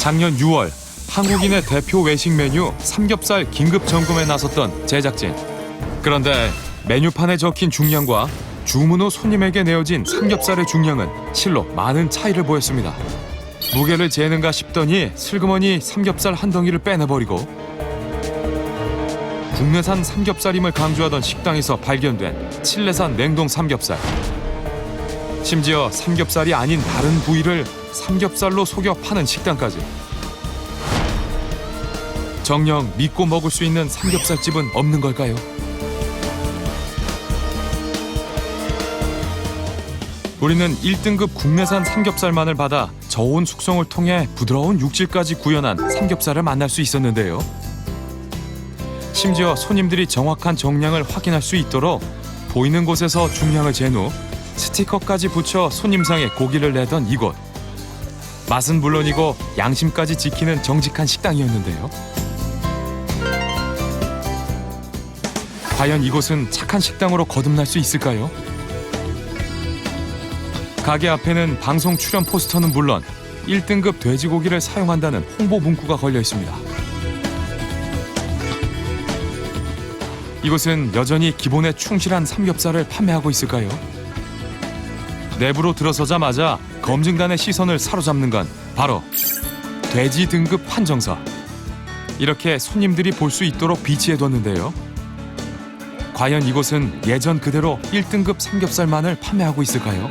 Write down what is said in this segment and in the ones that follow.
작년 6월 한국인의 대표 외식 메뉴 삼겹살 긴급 점검에 나섰던 제작진. 그런데 메뉴판에 적힌 중량과 주문 후 손님에게 내어진 삼겹살의 중량은 실로 많은 차이를 보였습니다. 무게를 재는가 싶더니 슬그머니 삼겹살 한 덩이를 빼내버리고 국내산 삼겹살임을 강조하던 식당에서 발견된 칠레산 냉동 삼겹살. 심지어 삼겹살이 아닌 다른 부위를 삼겹살로 속여 파는 식당까지. 정녕 믿고 먹을 수 있는 삼겹살집은 없는 걸까요? 우리는 1등급 국내산 삼겹살만을 받아 저온 숙성을 통해 부드러운 육질까지 구현한 삼겹살을 만날 수 있었는데요. 심지어 손님들이 정확한 정량을 확인할 수 있도록 보이는 곳에서 중량을 잰 후 스티커까지 붙여 손님상에 고기를 내던 이곳. 맛은 물론이고 양심까지 지키는 정직한 식당이었는데요. 과연 이곳은 착한 식당으로 거듭날 수 있을까요? 가게 앞에는 방송 출연 포스터는 물론 1등급 돼지고기를 사용한다는 홍보 문구가 걸려 있습니다. 이곳은 여전히 기본에 충실한 삼겹살을 판매하고 있을까요? 내부로 들어서자마자 검증단의 시선을 사로잡는 건 바로 돼지 등급 판정서. 이렇게 손님들이 볼 수 있도록 비치해뒀는데요. 과연 이곳은 예전 그대로 1등급 삼겹살만을 판매하고 있을까요?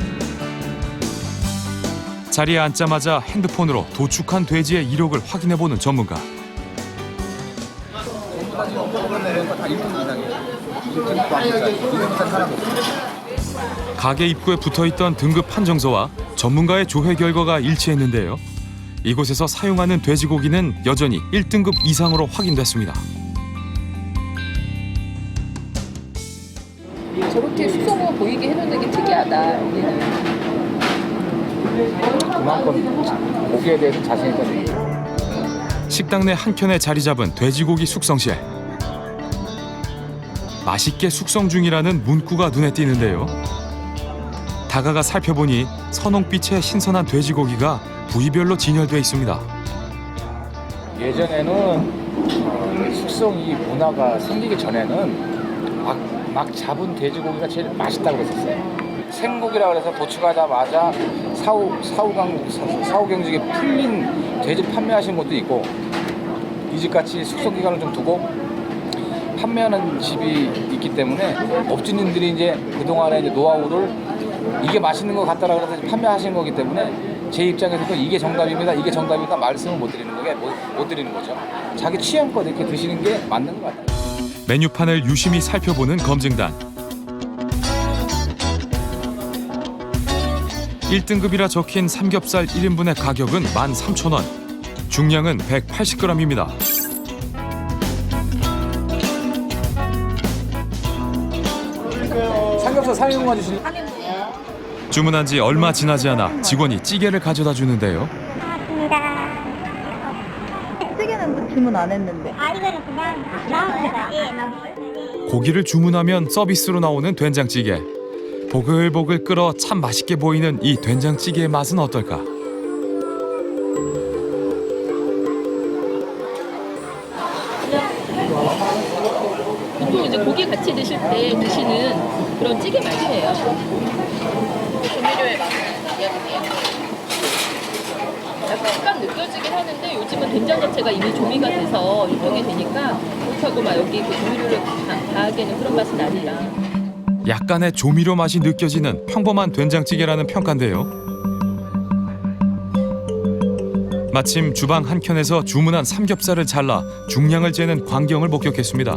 자리에 앉자마자 핸드폰으로 도축한 돼지의 이력을 확인해보는 전문가. 가게 입구에 붙어있던 등급 판정서와 전문가의 조회 결과가 일치했는데요. 이곳에서 사용하는 돼지고기는 여전히 1등급 이상으로 확인됐습니다. 저렇게 숙성을 보이게 해놓는 게 특이하다. 여기는. 그만큼 고기에 대해서 자신 있거든요. 식당 내 한켠에 자리 잡은 돼지고기 숙성실. 맛있게 숙성 중이라는 문구가 눈에 띄는데요. 다가가 살펴보니 선홍빛의 신선한 돼지고기가 부위별로 진열돼 있습니다. 예전에는 숙성 이 문화가 생기기 전에는 막 잡은 돼지고기가 제일 맛있다고 그랬었어요. 생고기라 그래서 도축하자마자 사후경직에 풀린 돼지 판매하시는 것도 있고, 이 집같이 숙성 기간을 좀 두고 판매하는 집이 있기 때문에 업주님들이 이제 그동안에 이제 노하우를 이게 맛있는 것 같다라고 해서 판매하신 거기 때문에 제 입장에서도 이게 정답입니다, 이게 정답이다 말씀을 못 드리는 거죠. 자기 취향껏 이렇게 드시는 게 맞는 것 같아요. 메뉴판을 유심히 살펴보는 검증단. 1등급이라 적힌 삼겹살 1인분의 가격은 13,000원. 중량은 180g입니다. 삼겹살 3인분 주시는. 주문한 지 얼마 지나지 않아 직원이 찌개를 가져다 주는데요. 찌개는 주문 안 했는데. 이거는 그냥 나옵니다. 예, 고기를 주문하면 서비스로 나오는 된장찌개. 보글보글 끓어 참 맛있게 보이는 이 된장찌개의 맛은 어떨까? 보통 이제 고기 같이 드실 때 드시는 그런 찌개 맛이에요. 조미료의 맛은 약간 느껴지긴 하는데 요즘은 된장 자체가 이미 조미가 돼서 유통이 되니까 그렇다고 막 여기 그 조미료를 가하게는 그런 맛은 아니라. 약간의 조미료 맛이 느껴지는 평범한 된장찌개라는 평가인데요. 마침 주방 한켠에서 주문한 삼겹살을 잘라 중량을 재는 광경을 목격했습니다.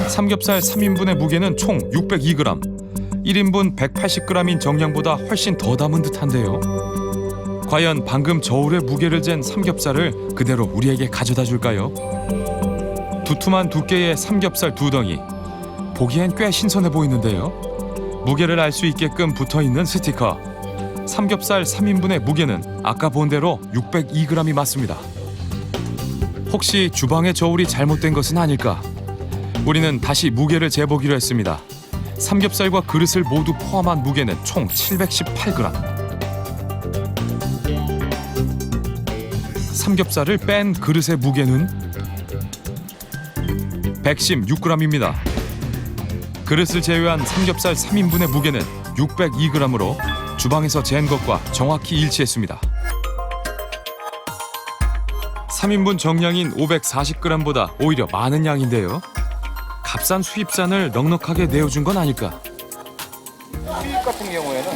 삼겹살 3인분의 무게는 총 602g, 1인분 180g인 정량보다 훨씬 더 담은 듯한데요. 과연 방금 저울에 무게를 잰 삼겹살을 그대로 우리에게 가져다 줄까요? 두툼한 두께의 삼겹살 2덩이. 보기엔 꽤 신선해 보이는데요. 무게를 알 수 있게끔 붙어있는 스티커. 삼겹살 3인분의 무게는 아까 본 대로 602g이 맞습니다. 혹시 주방의 저울이 잘못된 것은 아닐까? 우리는 다시 무게를 재보기로 했습니다. 삼겹살과 그릇을 모두 포함한 무게는 총 718g. 삼겹살을 뺀 그릇의 무게는 116g입니다. 그릇을 제외한 삼겹살 3인분의 무게는 602g으로 주방에서 잰 것과 정확히 일치했습니다. 3인분 정량인 540g보다 오히려 많은 양인데요. 값싼 수입산을 넉넉하게 내어준 건 아닐까? 수입 같은 경우에는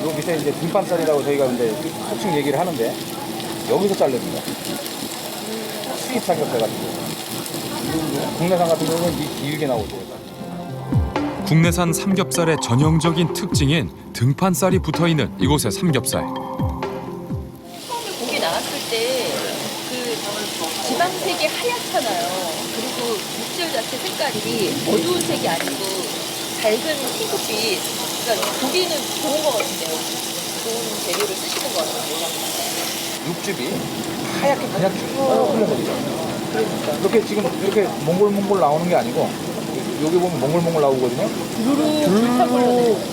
요 밑에 이제 등판살이라고 저희가 이제 속칭 얘기를 하는데 여기서 자릅니다. 수입 삼겹살 같은 경우. 국내산 같은 경우는 이 길게 나오죠. 국내산 삼겹살의 전형적인 특징인 등판살이 붙어있는 이곳의 삼겹살. 처음에 고기 나왔을 때 그 지방색이 하얗잖아요. 그리고 육질 자체 색깔이 어두운 색이 아니고 밝은 핑크빛. 그러니까 고기는 좋은 것 같은데요. 좋은 재료를 쓰시는 것 같아요. 육즙이 하얗게 그냥 쭉 흘러버리죠. 이렇게 지금 이렇게 몽골몽골 나오는 게 아니고 여기 보면 몽골몽골 나오거든요.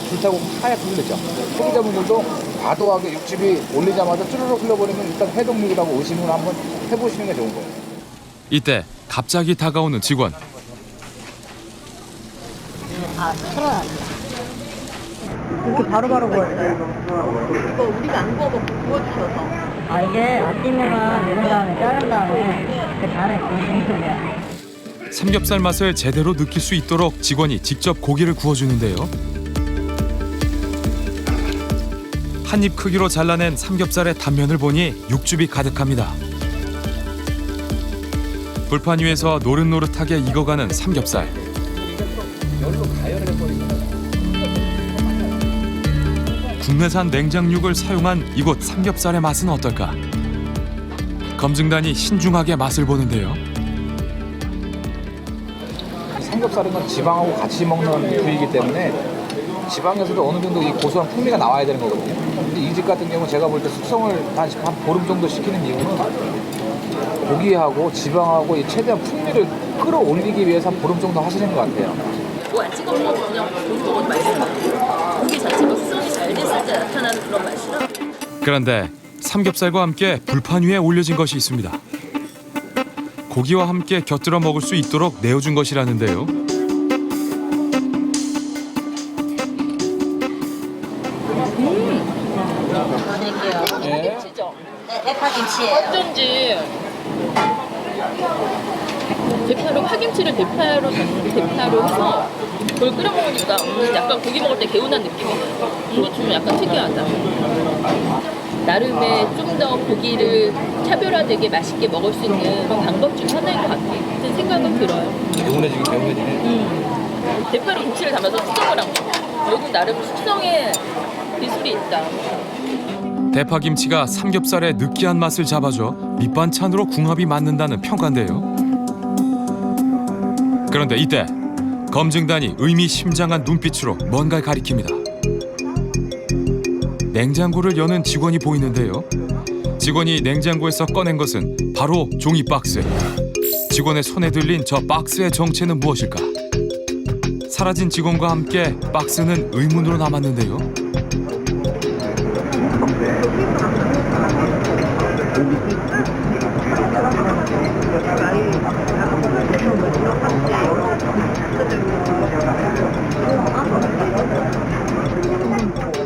줄타고 하얗게 흘렸죠. 소비자분들도 과도하게 육즙이 올리자마자 쭈르륵 흘러버리면 일단 해독육이라고 의심을 한번 해보시는 게 좋은 거예요. 이때 갑자기 다가오는 직원. 이렇게 바로바로 구웠어요. 이거 우리가 안 구워먹고 구워주셔서. 아, 이게 아침에만 누른 다음에 자른 다음에 그 다음에 구우시는 거야. 삼겹살 맛을 제대로 느낄 수 있도록 직원이 직접 고기를 구워주는데요. 한 입 크기로 잘라낸 삼겹살의 단면을 보니 육즙이 가득합니다. 불판 위에서 노릇노릇하게 익어가는 삼겹살. 국내산 냉장육을 사용한 이곳 삼겹살의 맛은 어떨까? 검증단이 신중하게 맛을 보는데요. 삼겹살은 건 지방하고 같이 먹는 부위이기 때문에 지방에서도 어느 정도 이 고소한 풍미가 나와야 되는 거거든요. 근데 이 집 같은 경우 제가 볼 때 숙성을 한 보름 정도 시키는 이유는 고기하고 지방하고 이 최대한 풍미를 끌어올리기 위해서 한 보름 정도 하시는 것 같아요. 뭐 안 찍어 먹어도 그냥 고기 먹어도 맛있어요. 고기 자체가 숙성이 잘 됐을 때 나타나는 그런 맛이라. 그런데 삼겹살과 함께 불판 위에 올려진 것이 있습니다. 고기와 함께 곁들여 먹을 수 있도록 내어준 것이라는데요. 파김치죠? 네, 파김치예요. 어쩐지 대파로 파김치를 대파로 해서 그걸 끓여 먹으니까 약간 고기 먹을 때 개운한 느낌이 나요. 이거 좀 약간 특이하다. 나름의 좀 더 고기를 차별화되게 맛있게 먹을 수 있는 그런 방법 중 하나인 것 같은 생각은 들어요. 개운해지네. 대파로 김치를 담아서 숙성을 한 거. 여기 나름 숙성의 기술이 있다. 대파김치가 삼겹살의 느끼한 맛을 잡아줘 밑반찬으로 궁합이 맞는다는 평가인데요. 그런데 이때 검증단이 의미심장한 눈빛으로 뭔가를 가리킵니다. 냉장고를 여는 직원이 보이는데요. 직원이 냉장고에서 꺼낸 것은 바로 종이 박스. 직원의 손에 들린 저 박스의 정체는 무엇일까? 사라진 직원과 함께 박스는 의문으로 남았는데요.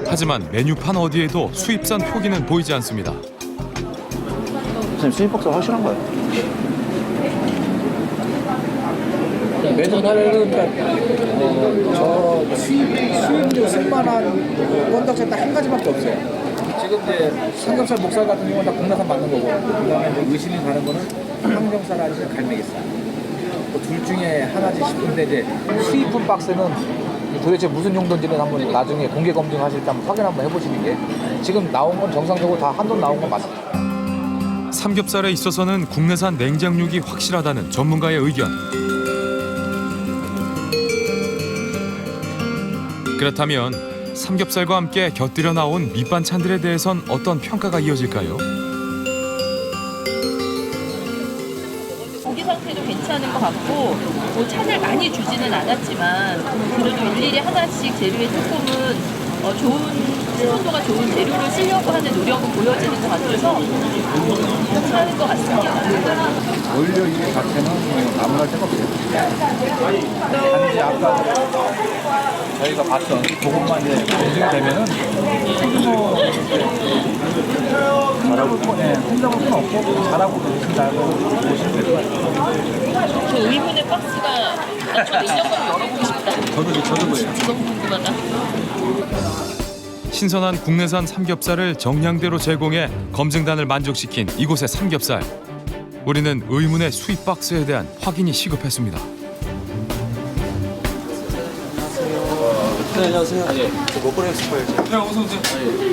하지만 메뉴판 어디에도 수입산 표기는 보이지 않습니다. 선생님 수입 박사 확실한 거예요? 메뉴판에는 저 수입료 쓸만한 건덕지 딱 한 가지밖에 없어요. 지금 이제 삼겹살, 목살 같은 경우는 다 국내산 맞는 거고, 그다음에 이제 의심이 가는 거는 항정살 아니면 갈매기살. 둘 중에 하나지 싶은데 이제 수입품 박스는 도대체 무슨 용도인지는 한번 나중에 공개 검증하실 때 한번 확인 한번 해보시는 게, 지금 나온 건 정상적으로 다 한돈 나온 건 맞습니다. 삼겹살에 있어서는 국내산 냉장육이 확실하다는 전문가의 의견. 그렇다면 삼겹살과 함께 곁들여 나온 밑반찬들에 대해선 어떤 평가가 이어질까요? 고기 상태도 괜찮은 것 같고 뭐 찬을 많이 주지는 않았지만 그래도 일일이 하나씩 재료에 조금은 신선도가 좋은 재료를 쓰려고 하는 노력은 보여지는 것 같아서 괜찮은 것 같습니다. 오히려 이 자체는 아무날 데가 없어요. 단지 아까 저희가 봤던 그것만 이제 검증이 되면은 소규모 잘하고 혼자볼 수는 없고 잘하고 계신다고 보시면 될 것 같아요. 저 의문의 박스가 저도 인력거를 열어보고 싶다. 저도 그래요. 너무 궁금하다. 신선한 국내산 삼겹살을 정량대로 제공해 검증단을 만족시킨 이곳의 삼겹살. 우리는 의문의 수입 박스에 대한 확인이 시급했습니다. 네, 안녕하세요. 저 먹거리 엑스파일. 네, 어서 오세요.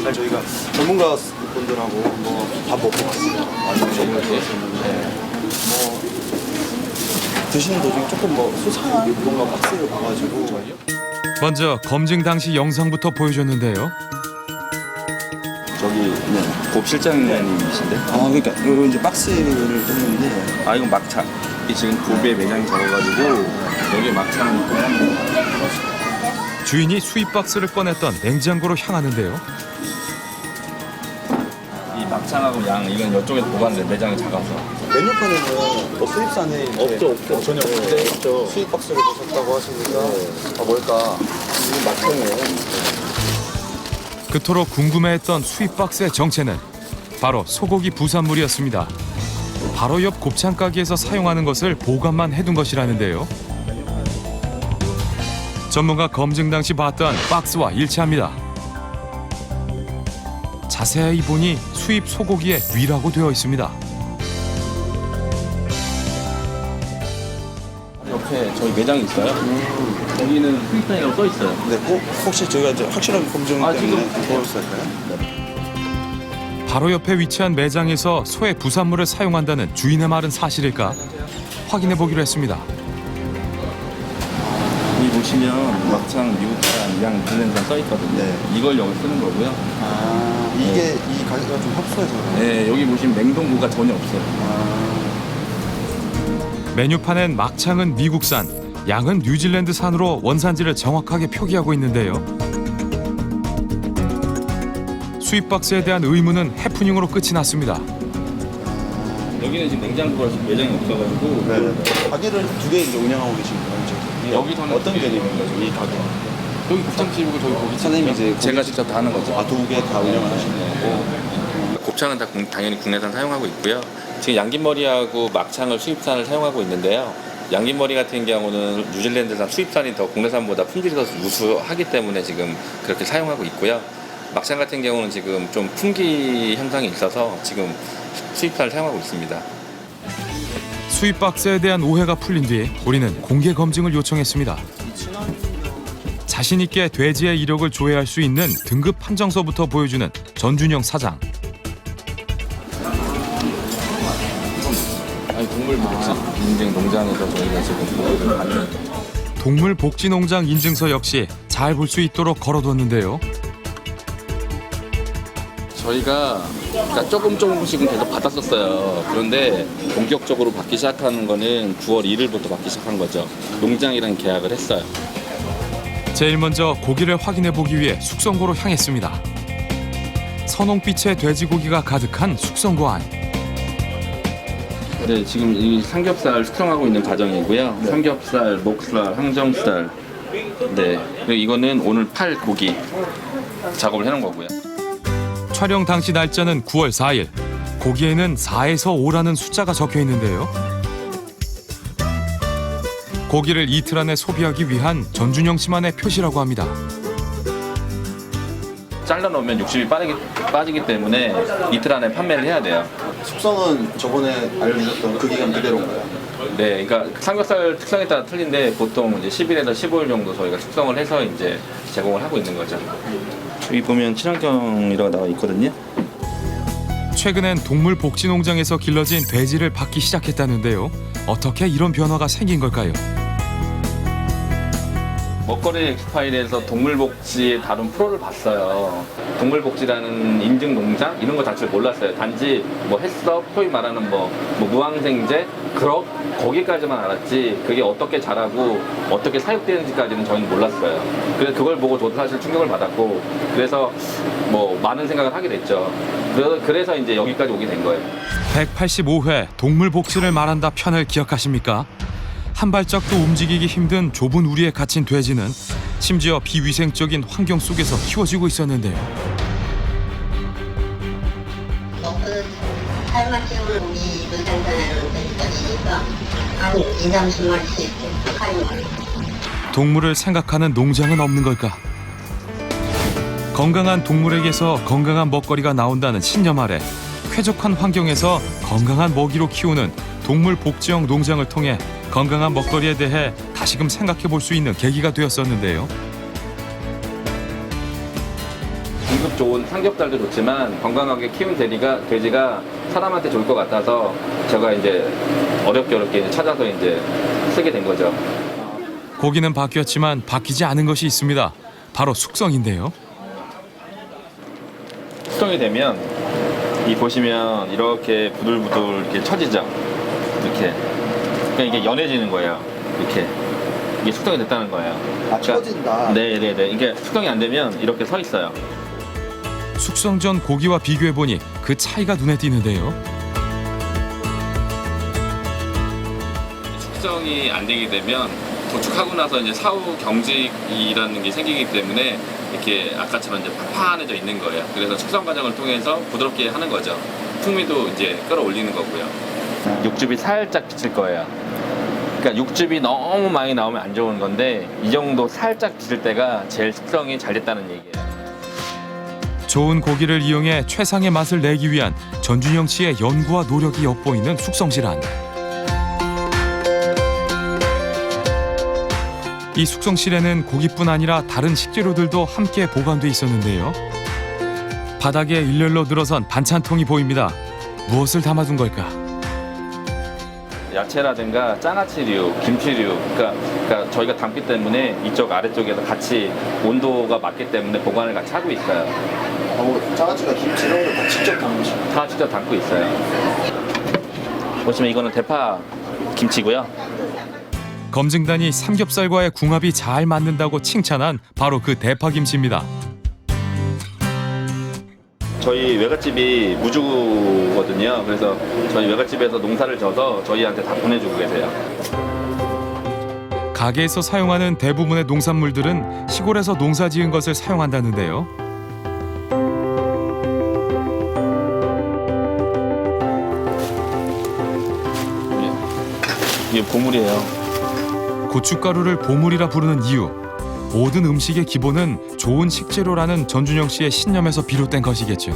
잘 저희가 전문가 분들하고 뭐 밥 먹고 갔어요. 완전 너무 좋았었는데 뭐 드시는 도중에 조금 뭐 수상한 뭔가 박스를 봐가지고 먼저 검증 당시 영상부터 보여줬는데요. 저기 곱 실장님이신데? 그러니까 요 이제 박스를 떴는데 아 이건 막차. 이 지금 곱에 매장이 적어가지고 여기 막차는 있고 주인이 수입 박스를 꺼냈던 냉장고로 향하는데요. 이 막창하고 양 이건 이쪽에서 보관돼 매장이 작아서. 메뉴판에는 뭐 수입산에 없죠 전혀 없죠. 수입 박스를 보셨다고 하시니까 뭘까 이게 막창이에요. 그토록 궁금해했던 수입 박스의 정체는 바로 소고기 부산물이었습니다. 바로 옆 곱창 가게에서 사용하는 것을 보관만 해둔 것이라는데요. 전문가 검증 당시 봤던 박스와 일치합니다. 자세히 보니 수입 소고기의 위라고 되어 있습니다. 옆에 저희 매장이 있어요. 여기는 수입산이라고 써 있어요. 네, 혹시 저희가 이제 확실하게 검증 때문에 지금 보여줄 수 있을까요? 바로 옆에 위치한 매장에서 소의 부산물을 사용한다는 주인의 말은 사실일까? 확인해 보기로 했습니다. 여기 보시면 막창 미국산 양 블렌드가 써 있거든요. 네. 이걸 여기 쓰는 거고요. 이게 이 가게가 좀 협소해서 그래요. 네, 여기 보시면 냉동고가 전혀 없어요. 메뉴판엔 막창은 미국산, 양은 뉴질랜드산으로 원산지를 정확하게 표기하고 있는데요. 수입 박스에 대한 의문은 해프닝으로 끝이 났습니다. 여기는 지금 냉장고가 지금 매장이 없어가지고 네. 가게를 두 개 이제 운영하고 계신 거예요, 이제. 여기서는 어떤 개념인 거죠, 이 가게? 여기 곱창집이고 저기 고깃집. 사장님이 이제 제가 직접 다 하는 거죠. 두 개 다 운영하시는 거고. 곱창은 다 당연히 국내산 사용하고 있고요. 지금 양김머리하고 막창을 수입산을 사용하고 있는데요. 양김머리 같은 경우는 뉴질랜드산 수입산이 더 국내산보다 품질이 더 우수하기 때문에 지금 그렇게 사용하고 있고요. 막창 같은 경우는 지금 좀 품귀 현상이 있어서 지금 수입산을 사용하고 있습니다. 수입 박스에 대한 오해가 풀린 뒤 우리는 공개 검증을 요청했습니다. 자신 있게 돼지의 이력을 조회할 수 있는 등급 판정서부터 보여주는 전준영 사장. 아니 동물복지 인증 농장에서 저희가 지금 보호를 받는 동물복지농장 인증서 역시 잘 볼 수 있도록 걸어뒀는데요. 저희가 그러니까 조금씩은 계속 받았었어요. 그런데 본격적으로 받기 시작하는 거는 9월 1일부터 받기 시작한 거죠. 농장이랑 계약을 했어요. 제일 먼저 고기를 확인해 보기 위해 숙성고로 향했습니다. 선홍빛의 돼지고기가 가득한 숙성고 안. 네, 지금 이 삼겹살 숙성하고 있는 과정이고요. 삼겹살, 목살, 항정살. 네, 그리고 이거는 오늘 팔 고기 작업을 해놓은 거고요. 촬영 당시 날짜는 9월 4일. 고기에는 4에서 5라는 숫자가 적혀 있는데요. 고기를 이틀 안에 소비하기 위한 전준영 씨만의 표시라고 합니다. 잘라 놓으면 육즙이 빠지기 때문에 이틀 안에 판매를 해야 돼요. 숙성은 저번에 알려주셨던 그 기간 그대로인가요? 네, 그러니까 삼겹살 특성에 따라 틀린데 보통 이제 10일에서 15일 정도 저희가 숙성을 해서 이제 제공을 하고 있는 거죠. 여기 보면 친환경이라고 나와 있거든요. 최근엔 동물복지농장에서 길러진 돼지를 받기 시작했다는데요. 어떻게 이런 변화가 생긴 걸까요? 먹거리 엑스파일에서 동물복지에 다룬 프로를 봤어요. 동물복지라는 인증 농장 이런 거 자체를 몰랐어요. 단지 뭐 햇섭, 소위 말하는 뭐 무항생제, 그럭 거기까지만 알았지 그게 어떻게 자라고 어떻게 사육되는지까지는 저희는 몰랐어요. 그래서 그걸 보고 저도 사실 충격을 받았고 그래서 뭐 많은 생각을 하게 됐죠. 그래서 이제 여기까지 오게 된 거예요. 185회 동물복지를 말한다 편을 기억하십니까? 한 발짝도 움직이기 힘든 좁은 우리에 갇힌 돼지는 심지어 비위생적인 환경 속에서 키워지고 있었는데요. 먹은 삶아 키우는 우리 문생산에는 돼지까지니까 한 20-30마리씩 이렇게 하는 거예요. 동물을 생각하는 농장은 없는 걸까? 건강한 동물에게서 건강한 먹거리가 나온다는 신념 아래 쾌적한 환경에서 건강한 먹이로 키우는 동물 복지형 농장을 통해 건강한 먹거리에 대해 다시금 생각해 볼 수 있는 계기가 되었었는데요. 등급 좋은 삼겹살도 좋지만 건강하게 키운 돼지가 사람한테 좋을 것 같아서 제가 이제 어렵게 이제 찾아서 이제 쓰게 된 거죠. 고기는 바뀌었지만 바뀌지 않은 것이 있습니다. 바로 숙성인데요. 숙성이 되면 이 보시면 이렇게 부들부들 이렇게 처지죠. 이렇게. 그러니까 이게 연해지는 거예요. 이렇게. 이게 숙성이 됐다는 거예요. 아, 처진다. 네네네. 이게 숙성이 안 되면 이렇게 서 있어요. 숙성 전 고기와 비교해 보니 그 차이가 눈에 띄는데요. 숙성이 안 되게 되면 도축하고 나서 이제 사후 경직이라는 게 생기기 때문에 이렇게 아까처럼 이제 판판해져 있는 거예요. 그래서 숙성 과정을 통해서 부드럽게 하는 거죠. 풍미도 이제 끌어올리는 거고요. 육즙이 살짝 비칠 거예요. 그러니까 육즙이 너무 많이 나오면 안 좋은 건데 이 정도 살짝 비칠 때가 제일 숙성이 잘 됐다는 얘기예요. 좋은 고기를 이용해 최상의 맛을 내기 위한 전준영 씨의 연구와 노력이 엿보이는 숙성질환. 이 숙성실에는 고기뿐 아니라 다른 식재료들도 함께 보관돼 있었는데요. 바닥에 일렬로 늘어선 반찬통이 보입니다. 무엇을 담아둔 걸까? 야채라든가 장아찌류, 김치류, 그러니까 저희가 담기 때문에 이쪽 아래쪽에서 같이 온도가 맞기 때문에 보관을 같이 하고 있어요. 장아찌나 김치 이런 거 다 직접 담으시고. 다 직접 담고 있어요. 보시면 이거는 대파 김치고요. 검증단이 삼겹살과의 궁합이 잘 맞는다고 칭찬한 바로 그 대파김치입니다. 저희 외갓집이 무주거든요. 그래서 저희 외갓집에서 농사를 져서 저희한테 다 보내주고 계세요. 가게에서 사용하는 대부분의 농산물들은 시골에서 농사 지은 것을 사용한다는데요. 이게 보물이에요. 고춧가루를 보물이라 부르는 이유. 모든 음식의 기본은 좋은 식재료라는 전준영 씨의 신념에서 비롯된 것이겠죠.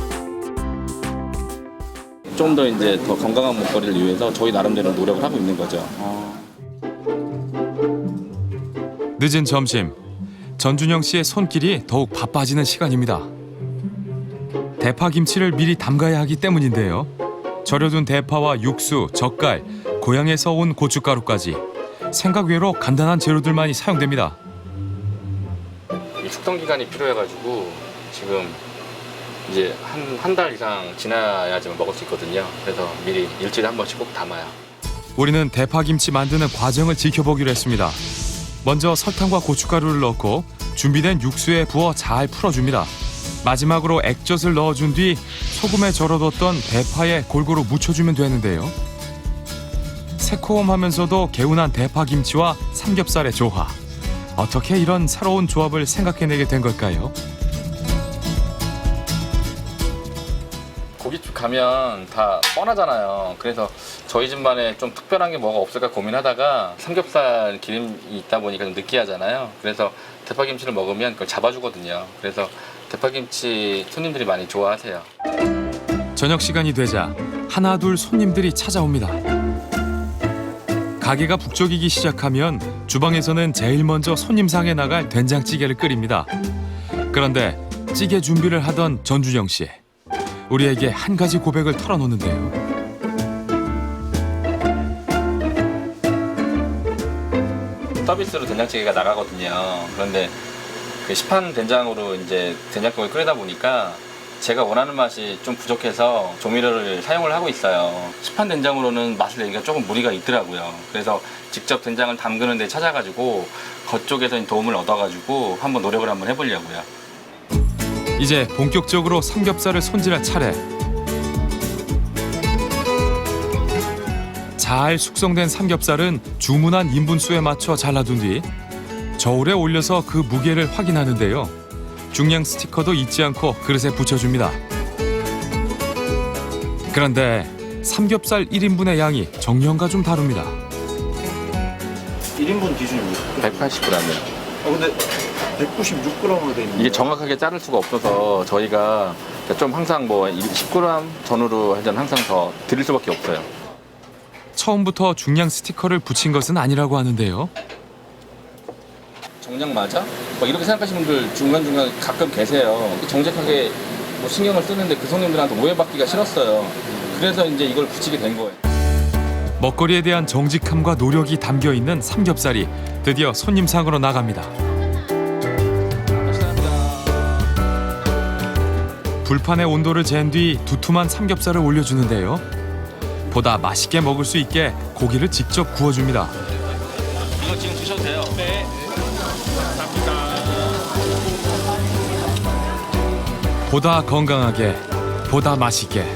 좀 더 이제 더 건강한 먹거리를 위해서 저희 나름대로 노력을 하고 있는 거죠. 늦은 점심, 전준영 씨의 손길이 더욱 바빠지는 시간입니다. 대파김치를 미리 담가야 하기 때문인데요. 절여둔 대파와 육수, 젓갈, 고향에서 온 고춧가루까지 생각 외로 간단한 재료들만이 사용됩니다. 이 숙성 기간이 필요해가지고 지금 이제 한 달 이상 지나야지만 먹을 수 있거든요. 그래서 미리 일주일에 한 번씩 꼭 담아요. 우리는 대파김치 만드는 과정을 지켜보기로 했습니다. 먼저 설탕과 고춧가루를 넣고 준비된 육수에 부어 잘 풀어줍니다. 마지막으로 액젓을 넣어준 뒤 소금에 절여뒀던 대파에 골고루 묻혀주면 되는데요. 새콤하면서도 개운한 대파김치와 삼겹살의 조화. 어떻게 이런 새로운 조합을 생각해내게 된 걸까요? 고깃집 가면 다 뻔하잖아요. 그래서 저희 집만의 좀 특별한 게 뭐가 없을까 고민하다가 삼겹살 기름이 있다 보니까 좀 느끼하잖아요. 그래서 대파김치를 먹으면 그걸 잡아주거든요. 그래서 대파김치 손님들이 많이 좋아하세요. 저녁 시간이 되자 하나둘 손님들이 찾아옵니다. 가게가 북적이기 시작하면 주방에서는 제일 먼저 손님상에 나갈 된장찌개를 끓입니다. 그런데 찌개 준비를 하던 전준영 씨. 우리에게 한 가지 고백을 털어놓는데요. 서비스로 된장찌개가 나가거든요. 그런데 그 시판 된장으로 이제 된장국을 끓이다 보니까 제가 원하는 맛이 좀 부족해서 조미료를 사용을 하고 있어요. 시판 된장으로는 맛을 내기가 조금 무리가 있더라고요. 그래서 직접 된장을 담그는 데 찾아가지고 그쪽에서 도움을 얻어가지고 한번 노력을 한번 해보려고요. 이제 본격적으로 삼겹살을 손질할 차례. 잘 숙성된 삼겹살은 주문한 인분수에 맞춰 잘라둔 뒤 저울에 올려서 그 무게를 확인하는데요. 중량 스티커도 잊지 않고 그릇에 붙여줍니다. 그런데 삼겹살 1인분의 양이 정량과 좀 다릅니다. 1인분 기준입니다. 180g이요. 근데 196g으로 돼 있는 이게 정확하게 자를 수가 없어서 저희가 좀 항상 뭐 10g 전후로 하면 항상 더 드릴 수밖에 없어요. 처음부터 중량 스티커를 붙인 것은 아니라고 하는데요. 정량 맞아? 뭐 이렇게 생각하시는 분들 중간중간 가끔 계세요. 정직하게 뭐 신경을 쓰는데 그 손님들한테 오해받기가 싫었어요. 그래서 이제 이걸 붙이게 된 거예요. 먹거리에 대한 정직함과 노력이 담겨 있는 삼겹살이 드디어 손님상으로 나갑니다. 불판의 온도를 잰 뒤 두툼한 삼겹살을 올려주는데요. 보다 맛있게 먹을 수 있게 고기를 직접 구워줍니다. 이거 지금 드셔도 돼요. 네. 보다 건강하게, 보다 맛있게,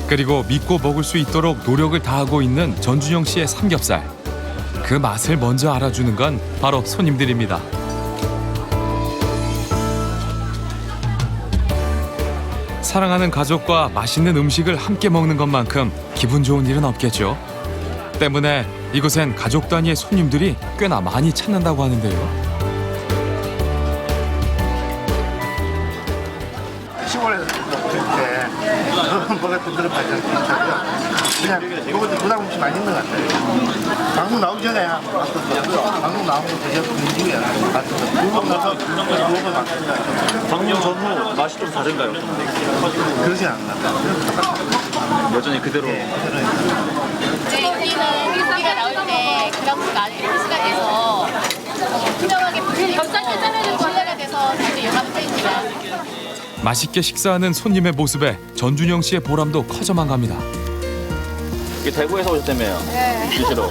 그리고 믿고 먹을 수 있도록 노력을 다하고 있는 전준영 씨의 삼겹살. 그 맛을 먼저 알아주는 건 바로 손님들입니다. 사랑하는 가족과 맛있는 음식을 함께 먹는 것만큼 기분 좋은 일은 없겠죠. 때문에 이곳엔 가족 단위의 손님들이 꽤나 많이 찾는다고 하는데요. 시골에서 먹을 때 뭐가 든든한 반찬 괜찮고요. 그냥 이거보다 부담 없이 많이 있는 것 같아요. 방송 나오기 전에 방송 나오고 드셔보는 이후에 방송 나서 먹으면 맞습니다. 방송 전후 맛이 좀 다른가요? 그러지 않나. 여전히 그대로. 이제 여기는 고기가 나올 때 그람수가 아주 표시가 돼서 투명하게 보이고 신뢰가 돼서 이제 영화를 찍습니다. 맛있게 식사하는 손님의 모습에 전준영 씨의 보람도 커져만 갑니다. 이게 대구에서 오셨다며요? 네. 드시러.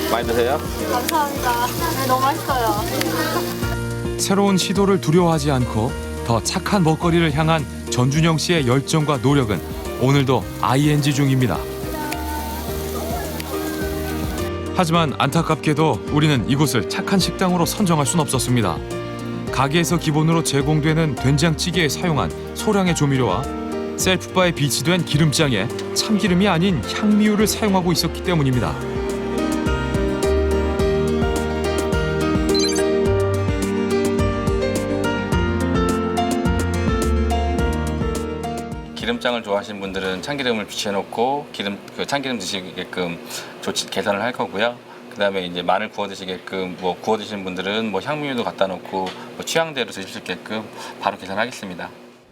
많이 드세요? 감사합니다. 네, 너무 맛있어요. 새로운 시도를 두려워하지 않고 더 착한 먹거리를 향한 전준영 씨의 열정과 노력은 오늘도 ING 중입니다. 하지만 안타깝게도 우리는 이곳을 착한 식당으로 선정할 순 없었습니다. 가게에서 기본으로 제공되는 된장찌개에 사용한 소량의 조미료와 셀프바에 비치된 기름장에 참기름이 아닌 향미유를 사용하고 있었기 때문입니다. 기름장을 좋아하시는 분들은 참기름을 비춰놓고 참기름 드시게끔 개선을 할 거고요. 그다음에 이제 마늘 구워 드시게끔 구워 드시는 분들은 향미유도 갖다 놓고 취향대로 드실 수 있게끔 바로 계산하겠습니다.